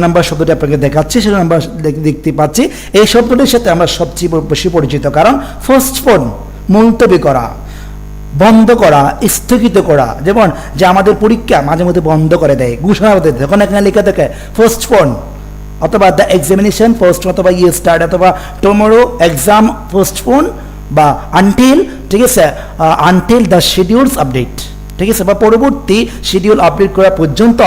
Number শব্দটি আপনাকে দেখাচ্ছি, সেটা নাম্বার দেখতে পাচ্ছি। এই শব্দটির সাথে আমরা সবচেয়ে বেশি পরিচিত, কারণ পোস্টপোন মুলতবি করা, বন্ধ করা, স্থগিত করা। যেমন যে আমাদের পরীক্ষা মাঝে মধ্যে বন্ধ করে দেয়, ঘোষণা করে দেয়, তখন এখানে লেখা থাকে পোস্টপোন, অথবা দ্য এক্সামিনেশন পোস্ট, অথবা ইয়ে স্টার্ট, অথবা টুমরো এক্সাম পোস্টপোন, বা আনটিল, ঠিক আছে, আনটিল দ্য শিডিউলস আপডেট, ঠিক আছে, বা পরবর্তী শিডিউল আপডেট করা পর্যন্ত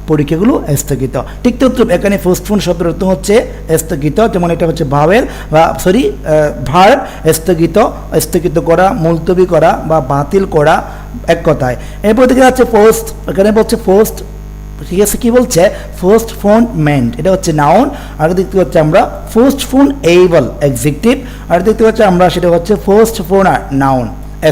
পরীক্ষাগুলো স্থগিত। ঠিক তো এখানে পোস্টপোন শব্দের অর্থ হচ্ছে স্থগিত, যেমন এটা হচ্ছে ভার্ব, স্থগিত করা, মুলতবি করা বা বাতিল করা, এক কথায়। এরপর থেকে আছে পোস্ট, এখানে বলছে পোস্ট, ঠিক আছে, কি বলছে পোস্টপোনমেন্ট, এটা হচ্ছে নাউন। আর দেখতে পাচ্ছি আমরা পোস্টপোনেবল অ্যাডজেক্টিভ, আর দেখতে পাচ্ছি আমরা সেটা হচ্ছে পোস্টপোনার নাউন,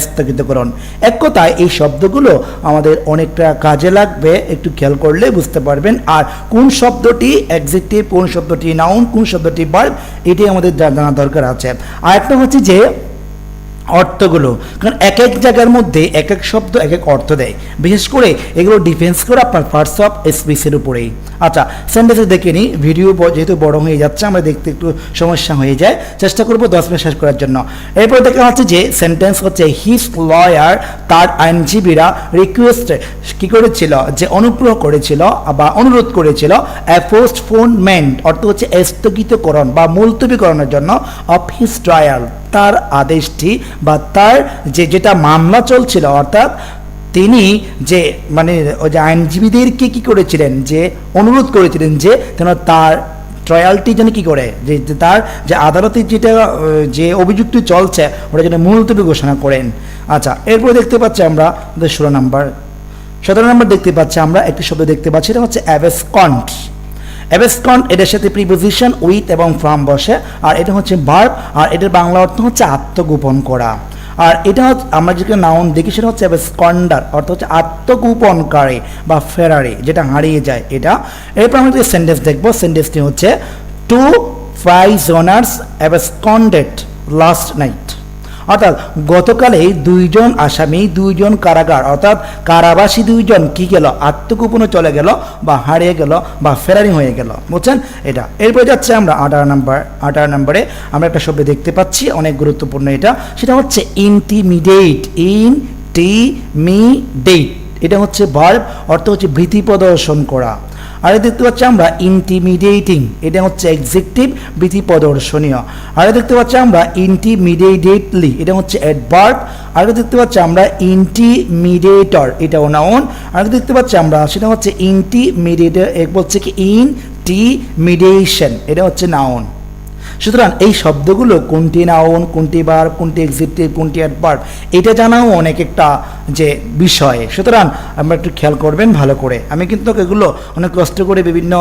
স্থগিতকরণ। এক কথায় এই শব্দগুলো আমাদের অনেকটা কাজে লাগবে, একটু খেয়াল করলে বুঝতে পারবেন। আর কোন শব্দটি অ্যাডজেক্টিভ, কোন শব্দটি নাউন, কোন শব্দটি ভার্ব, এটাই আমাদের জানা দরকার আছে। আর একটা হচ্ছে যে অর্থগুলো, কারণ এক এক জায়গার মধ্যে এক এক শব্দ এক এক অর্থ দেয়, বিশেষ করে এগুলো ডিফেন্স করে আপনার পার্টস অফ স্পিচের উপরেই। আচ্ছা, সেন্টেন্সে দেখে নিই, ভিডিও যেহেতু বড় হয়ে যাচ্ছে আমরা দেখতে একটু সমস্যা হয়ে যায়, চেষ্টা করবো 10 মিনিট শেষ করার জন্য। এরপর দেখা হচ্ছে যে সেন্টেন্স হচ্ছে হিজ লয়ার, তার আইনজীবীরা রিকোয়েস্ট কি করেছিল, যে অনুগ্রহ করেছিল বা অনুরোধ করেছিল এ পোস্টপোনমেন্ট, অর্থ হচ্ছে স্থগিতকরণ বা মুলতবিকরণের জন্য অফ হিজ ট্রায়াল, তার আদেশটি বা তার যেটা মামলা চলছিল, অর্থাৎ তিনি যে মানে ওই যে আইনজীবীদেরকে কি করেছিলেন, যে অনুরোধ করেছিলেন যে যেন তার ট্রায়ালটি যেন কি করে, যে তার যে আদালতে যেটা যে অভিযুক্ত চলছে ওটা যেন মুলতবি ঘোষণা করেন। আচ্ছা, এরপর দেখতে পাচ্ছি আমরা 17 নম্বর দেখতে পাচ্ছি আমরা একটি শব্দ দেখতে পাচ্ছি, এটা হচ্ছে অ্যাবসকন্ট। অ্যাবসকন্ট, এটার সাথে প্রিপোজিশন উইথ এবং ফ্রম বসে, আর এটা হচ্ছে ভার্ব, আর এটার বাংলা অর্থ হচ্ছে আত্মগোপন করা। আর এটা আমরা যেটা নাউন দেখি সেটা হচ্ছে অ্যাবসকন্ডার, অর্থ হচ্ছে আত্মগোপনকারী বা ফেরারি, যেটা হারিয়ে যায় এটা। এরপর আমরা যে সেন্টেন্স দেখবো, সেন্টেন্সটি হচ্ছে টু প্রাইজনার্স অ্যাবসকন্ডেড লাস্ট নাইট, অর্থাৎ গতকালে দুইজন আসামি, দুইজন কারাগার, অর্থাৎ কারাবাসী দুইজন কি গেল, আত্মগোপনে চলে গেল বা হারিয়ে গেল বা ফেরারি হয়ে গেল, বুঝছেন এটা। এরপরে যাচ্ছে আমরা 18 নম্বরে আমরা একটা শব্দ দেখতে পাচ্ছি, অনেক গুরুত্বপূর্ণ এটা, সেটা হচ্ছে ইন্টিমিডেট। এটা হচ্ছে ভার্ব, অর্থ হচ্ছে ভীতি প্রদর্শন করা। আর দেখতে পাচ্ছি আমরা ইন্টিমিডিয়েটিং, এটা হচ্ছে অ্যাডজেক্টিভ, ভীতি প্রদর্শনীয়। আর দেখতে পাচ্ছি আমরা ইন্টিমিডিয়েটলি, এটা হচ্ছে অ্যাডভার্ব। আর দেখতে পাচ্ছি আমরা ইন্টিমিডিয়েটর, এটাও নাউন। আর দেখতে পাচ্ছি আমরা সেটা হচ্ছে ইন্টিমিডিয়েটর, বলছে কি ইন্টিমিডিয়েশন, এটা হচ্ছে নাউন। সুতরাং এই শব্দগুলো কোনটি নাউন, কোনটি ভার্ব, কোনটি অ্যাডজেক্টিভ, কোনটি অ্যাডভার্ব, এটা জানাও অনেক একটা যে বিষয়। সুতরাং আমরা একটু খেয়াল করবেন ভালো করে। আমি কিন্তু এগুলো অনেক কষ্ট করে বিভিন্ন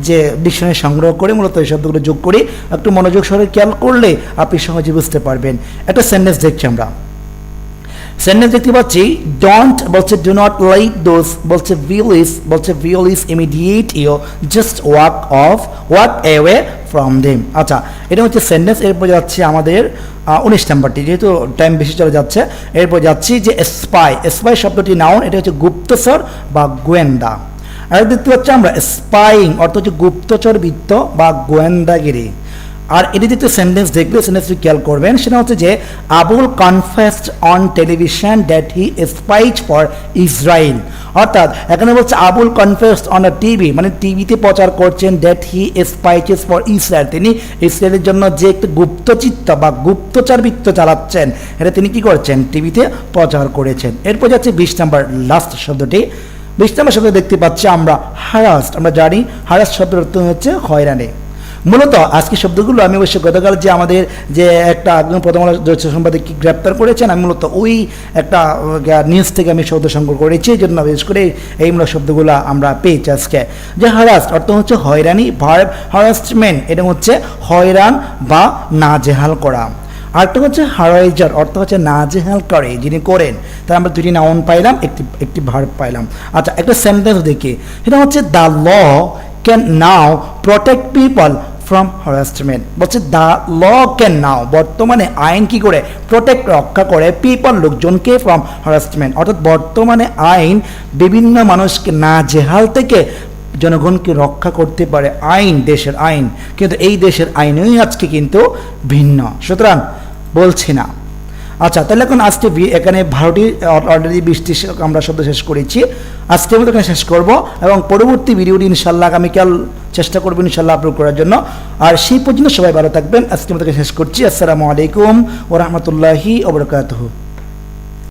যে ডিকশনারি সংগ্রহ করে মূলত এই শব্দগুলো যোগ করি, একটু মনোযোগ সহকারে খেয়াল করলে আপনি সহজে বুঝতে পারবেন। একটা সেন্টেন্স দেখছি আমরা, সেন্টেন্স দেখতে পাচ্ছি ডোন্ট বলছে ডু নট লাইক দোজ, বলছে will is immediate you just walk away from them. আচ্ছা, এটা হচ্ছে সেন্টেন্স। এরপর যাচ্ছি আমাদের 19 নম্বরটি, যেহেতু টাইম বেশি চলে যাচ্ছে। এরপর যাচ্ছি যে স্পাই শব্দটি নাউন, এটা হচ্ছে গুপ্তচর বা গোয়েন্দা। আর দেখতে পাচ্ছি আমরা স্পাইং, অর্থ হচ্ছে গুপ্তচর বৃত্ত বা গোয়েন্দাগিরি। আর এটি যেহেতু সেন্টেন্স দেখলে সেন্টেন্সটি খেয়াল করবেন, সেটা হচ্ছে যে Abul confessed on television that he spies for Israel, অর্থাৎ এখানে বলছে Abul confessed on a TV, মানে টিভিতে প্রচার করছেন that he spies for Israel, তিনি ইসরায়েলের জন্য যে একটি গুপ্তচিত্ত বা গুপ্তচরবৃত্ত চালাচ্ছেন, এটা তিনি কি করছেন, টিভিতে প্রচার করেছেন। এরপর যাচ্ছে 20 নম্বর লাস্ট শব্দটি। 20 নম্বর শব্দ দেখতে পাচ্ছি আমরা হারাস্ট। আমরা জানি হারাস্ট শব্দের অর্থ হচ্ছে হয়রানি। মূলত আজকে শব্দগুলো আমি অবশ্যই গতকাল যে আমাদের যে একটা একজন প্রথম আলো সম্পাদক গ্রেপ্তার করেছেন, আমি মূলত ওই একটা নিউজ থেকে আমি শব্দ সংগ্রহ করেছি, এই জন্য বিশেষ করে এই মূল শব্দগুলো আমরা পেয়েছি আজকে। যে হারাস্ট অর্থ হচ্ছে হয়রানি, ভার্ব হারাসমেন্ট, এটা হচ্ছে হয়রান বা নাজেহাল করা। আরেকটা হচ্ছে হারাইজার, অর্থ হচ্ছে নাজেহাল করে, যিনি করেন। তাই আমরা দুটি নাউন পাইলাম, একটি ভার্ব পাইলাম। আচ্ছা, একটা সেন্টেন্স দেখি, সেটা হচ্ছে the law can now protect people from harassment, বলছে দ্য ল ক্যান নাও, বর্তমানে আইন কি করে প্রোটেক্ট রক্ষা করে পিপল লোকজনকে ফ্রম হ্যারাসমেন্ট, অর্থাৎ বর্তমানে আইন বিভিন্ন মানুষকে নাজেহাল থেকে জনগণকে রক্ষা করতে পারে আইন, দেশের আইন, কিন্তু এই দেশের আইনই আজকে কিন্তু ভিন্ন, সুতরাং বলছি না। আচ্ছা, তাহলে এখন আজকে এখানে 12টি অলরেডি 20টি আমরা শব্দ শেষ করেছি, আজকের মতো এখানে শেষ করব এবং পরবর্তী ভিডিওটি ইনশাল্লাহ আগামীকাল চেষ্টা করবো ইনশাল্লাহ আপলোড করার জন্য। আর সেই পর্যন্ত সবাই ভালো থাকবেন, আজকের মতো শেষ করছি। আসসালামু আলাইকুম ওয়া রাহমাতুল্লাহি ওয়া বারাকাতুহু।